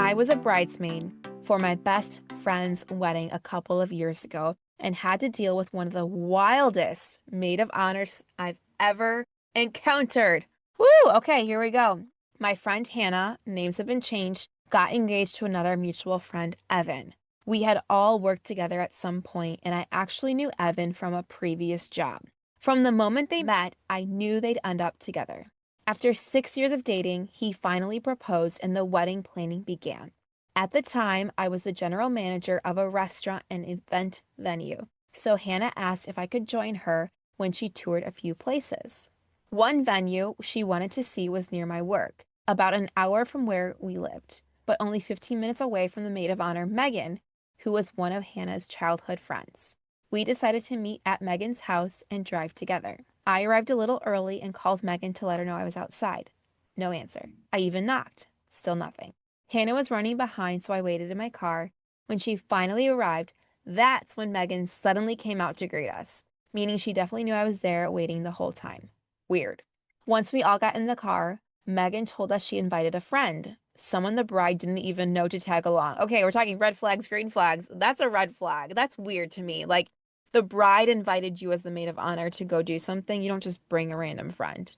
I was a bridesmaid for my best friend's wedding a couple of years ago and had to deal with one of the wildest maid of honors I've ever encountered. Woo! Okay, here we go. My friend Hannah, names have been changed, got engaged to another mutual friend, Evan. We had all worked together at some point, and I actually knew Evan from a previous job. From the moment they met, I knew they'd end up together. After 6 years of dating, he finally proposed and the wedding planning began. At the time, I was the general manager of a restaurant and event venue, so Hannah asked if I could join her when she toured a few places. One venue she wanted to see was near my work, about an hour from where we lived, but only 15 minutes away from the maid of honor, Megan, who was one of Hannah's childhood friends. We decided to meet at Megan's house and drive together. I arrived a little early and called Megan to let her know I was outside. No answer. I even knocked. Still nothing. Hannah was running behind, so I waited in my car. When she finally arrived, that's when Megan suddenly came out to greet us, meaning she definitely knew I was there waiting the whole time. Weird. Once we all got in the car, Megan told us she invited a friend, someone the bride didn't even know to tag along. Okay, we're talking red flags, green flags. That's a red flag. That's weird to me. Like, the bride invited you as the maid of honor to go do something. You don't just bring a random friend.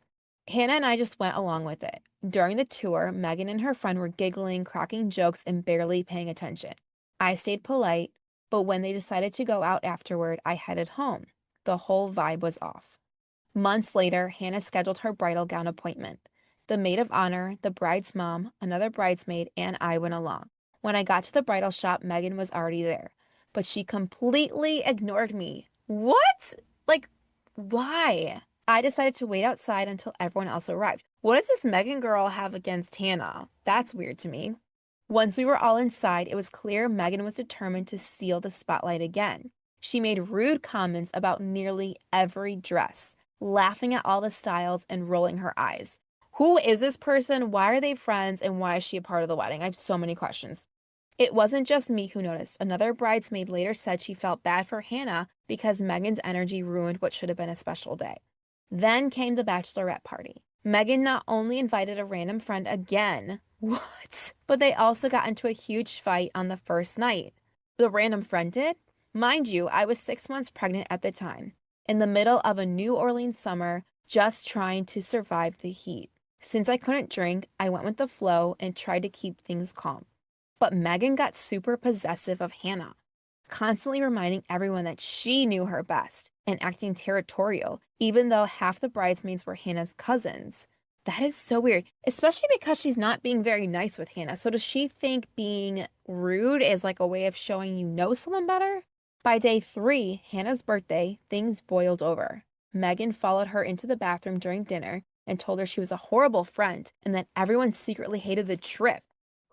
Hannah and I just went along with it. During the tour, Megan and her friend were giggling, cracking jokes, and barely paying attention. I stayed polite, but when they decided to go out afterward, I headed home. The whole vibe was off. Months later, Hannah scheduled her bridal gown appointment. The maid of honor, the bride's mom, another bridesmaid, and I went along. When I got to the bridal shop, Megan was already there, but she completely ignored me. What? Like, why? I decided to wait outside until everyone else arrived. What does this Megan girl have against Hannah? That's weird to me. Once we were all inside, it was clear Megan was determined to steal the spotlight again. She made rude comments about nearly every dress, laughing at all the styles and rolling her eyes. Who is this person? Why are they friends? And why is she a part of the wedding? I have so many questions. It wasn't just me who noticed. Another bridesmaid later said she felt bad for Hannah because Megan's energy ruined what should have been a special day. Then came the bachelorette party. Megan not only invited a random friend again, what? But they also got into a huge fight on the first night. The random friend did? Mind you, I was 6 months pregnant at the time, in the middle of a New Orleans summer, just trying to survive the heat. Since I couldn't drink, I went with the flow and tried to keep things calm. But Megan got super possessive of Hannah, constantly reminding everyone that she knew her best and acting territorial, even though half the bridesmaids were Hannah's cousins. That is so weird, especially because she's not being very nice with Hannah. So does she think being rude is like a way of showing you know someone better? By day 3, Hannah's birthday, things boiled over. Megan followed her into the bathroom during dinner and told her she was a horrible friend and that everyone secretly hated the trip.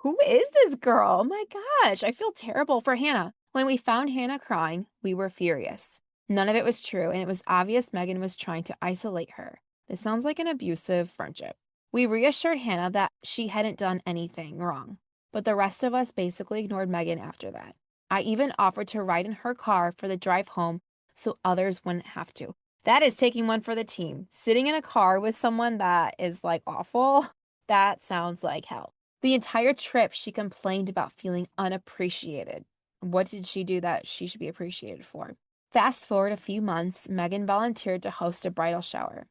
Who is this girl? Oh my gosh, I feel terrible for Hannah. When we found Hannah crying, we were furious. None of it was true, and it was obvious Megan was trying to isolate her. This sounds like an abusive friendship. We reassured Hannah that she hadn't done anything wrong, but the rest of us basically ignored Megan after that. I even offered to ride in her car for the drive home so others wouldn't have to. That is taking one for the team. Sitting in a car with someone that is like awful, that sounds like hell. The entire trip, she complained about feeling unappreciated. What did she do that she should be appreciated for? Fast forward a few months, Megan volunteered to host a bridal shower.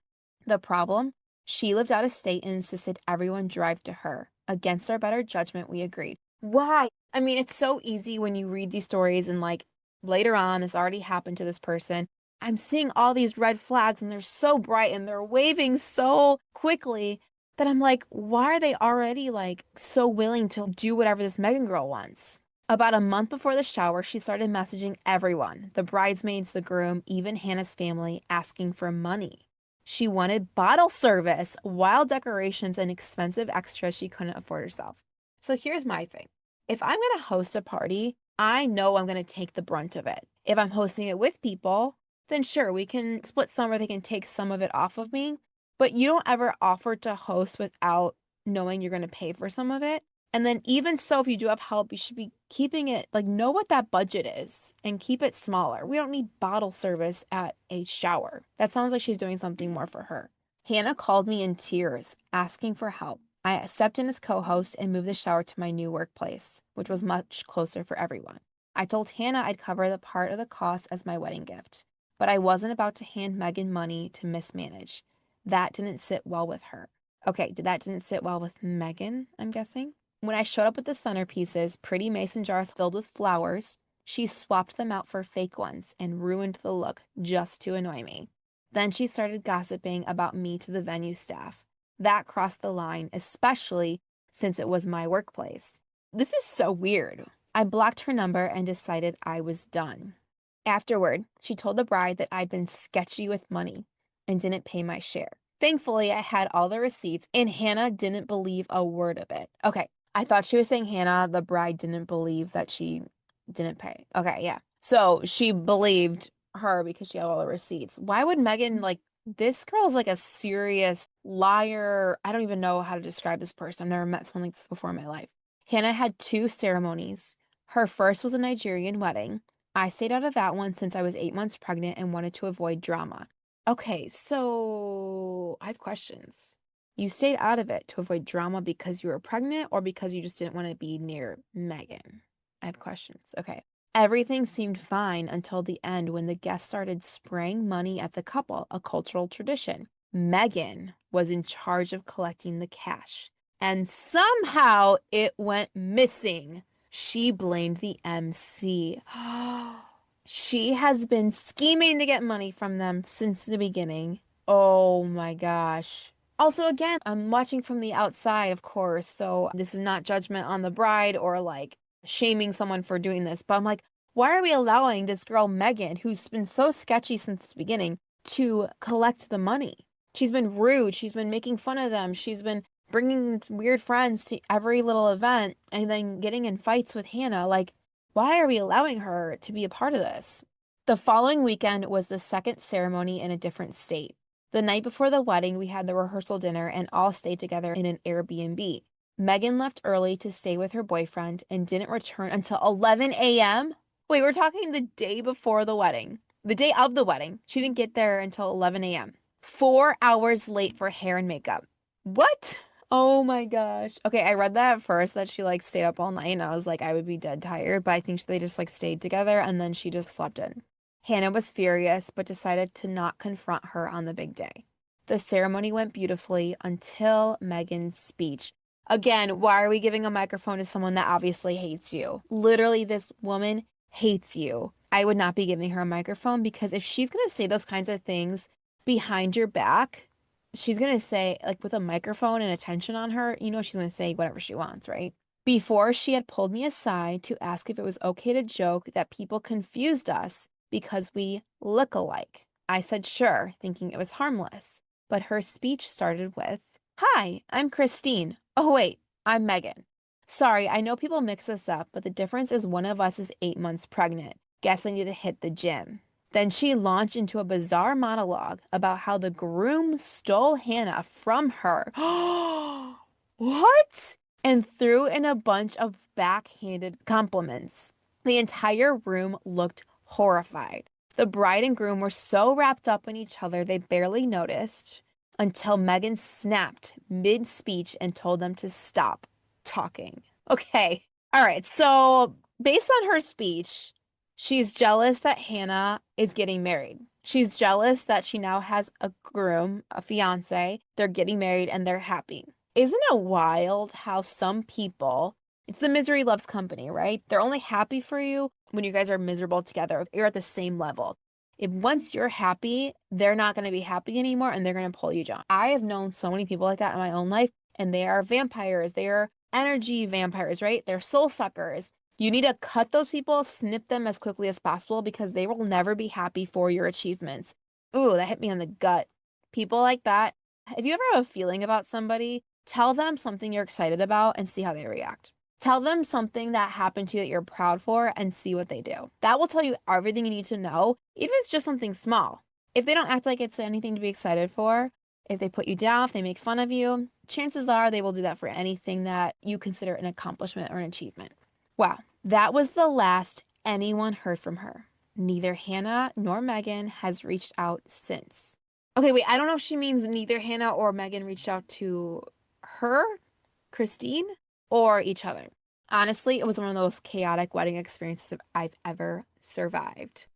The problem? She lived out of state and insisted everyone drive to her. Against our better judgment, we agreed. Why? I mean, it's so easy when you read these stories and like later on, this already happened to this person. I'm seeing all these red flags and they're so bright and they're waving so quickly that I'm like, why are they already like so willing to do whatever this Megan girl wants? About a month before the shower, she started messaging everyone, the bridesmaids, the groom, even Hannah's family, asking for money. She wanted bottle service, wild decorations, and expensive extras she couldn't afford herself. So here's my thing. If I'm going to host a party, I know I'm going to take the brunt of it. If I'm hosting it with people, then sure, we can split some or they can take some of it off of me. But you don't ever offer to host without knowing you're going to pay for some of it. And then even so, if you do have help, you should be keeping it, like, know what that budget is and keep it smaller. We don't need bottle service at a shower. That sounds like she's doing something more for her. Hannah called me in tears, asking for help. I stepped in as co-host and moved the shower to my new workplace, which was much closer for everyone. I told Hannah I'd cover the part of the cost as my wedding gift, but I wasn't about to hand Megan money to mismanage. That didn't sit well with her. Okay, that didn't sit well with Megan, I'm guessing? When I showed up with the centerpieces, pretty mason jars filled with flowers, she swapped them out for fake ones and ruined the look just to annoy me. Then she started gossiping about me to the venue staff. That crossed the line, especially since it was my workplace. This is so weird. I blocked her number and decided I was done. Afterward, she told the bride that I'd been sketchy with money and didn't pay my share. Thankfully, I had all the receipts, and Hannah didn't believe a word of it. Okay, I thought she was saying Hannah, the bride, didn't believe that she didn't pay. Okay, yeah. So she believed her because she had all the receipts. Why would Megan, like, this girl is like a serious liar. I don't even know how to describe this person. I've never met someone like this before in my life. Hannah had 2 ceremonies. Her first was a Nigerian wedding. I stayed out of that one since I was 8 months pregnant and wanted to avoid drama. Okay, so I have questions. You stayed out of it to avoid drama because you were pregnant or because you just didn't want to be near Megan? I have questions. Okay. Everything seemed fine until the end when the guests started spraying money at the couple, a cultural tradition. Megan was in charge of collecting the cash, and somehow it went missing. She blamed the MC. She has been scheming to get money from them since the beginning. Oh my gosh. Also, again, I'm watching from the outside, of course, so this is not judgment on the bride or like shaming someone for doing this, but I'm like, why are we allowing this girl, Megan, who's been so sketchy since the beginning, to collect the money? She's been rude. She's been making fun of them. She's been bringing weird friends to every little event and then getting in fights with Hannah. Like, why are we allowing her to be a part of this? The following weekend was the second ceremony in a different state. The night before the wedding, we had the rehearsal dinner and all stayed together in an Airbnb. Megan left early to stay with her boyfriend and didn't return until 11 a.m. Wait, we're talking the day before the wedding. The day of the wedding. She didn't get there until 11 a.m. 4 hours late for hair and makeup. What? Oh my gosh. Okay, I read that at first that she like stayed up all night and I was like, I would be dead tired, but I think they just like stayed together and then she just slept in. Hannah was furious, but decided to not confront her on the big day. The ceremony went beautifully until Megan's speech. Again, why are we giving a microphone to someone that obviously hates you? Literally, this woman hates you. I would not be giving her a microphone because if she's going to say those kinds of things behind your back, she's going to say, like with a microphone and attention on her, you know, she's going to say whatever she wants, right? Before, she had pulled me aside to ask if it was okay to joke that people confused us because we look alike. I said sure, thinking it was harmless. But her speech started with, "Hi, I'm Christine. Oh, wait, I'm Megan. Sorry, I know people mix us up, but the difference is one of us is 8 months pregnant. Guess I need to hit the gym." Then she launched into a bizarre monologue about how the groom stole Hannah from her. What? And threw in a bunch of backhanded compliments. The entire room looked horrified. The bride and groom were so wrapped up in each other they barely noticed until Megan snapped mid-speech and told them to stop talking. Okay. All right. So based on her speech, she's jealous that Hannah is getting married. She's jealous that she now has a groom, a fiance. They're getting married and they're happy. Isn't it wild how some people, it's the misery loves company, right? They're only happy for you when you guys are miserable together. You're at the same level. If once you're happy, they're not going to be happy anymore and they're going to pull you down. I have known so many people like that in my own life, and they are vampires. They are energy vampires, right? They're soul suckers. You need to cut those people, snip them as quickly as possible because they will never be happy for your achievements. Ooh, that hit me on the gut. People like that. If you ever have a feeling about somebody, tell them something you're excited about and see how they react. Tell them something that happened to you that you're proud for and see what they do. That will tell you everything you need to know, even if it's just something small. If they don't act like it's anything to be excited for, if they put you down, if they make fun of you, chances are they will do that for anything that you consider an accomplishment or an achievement. Wow, that was the last anyone heard from her. Neither Hannah nor Megan has reached out since. Okay, wait, I don't know if she means neither Hannah or Megan reached out to her Christine or each other. Honestly, it was one of the most chaotic wedding experiences I've ever survived.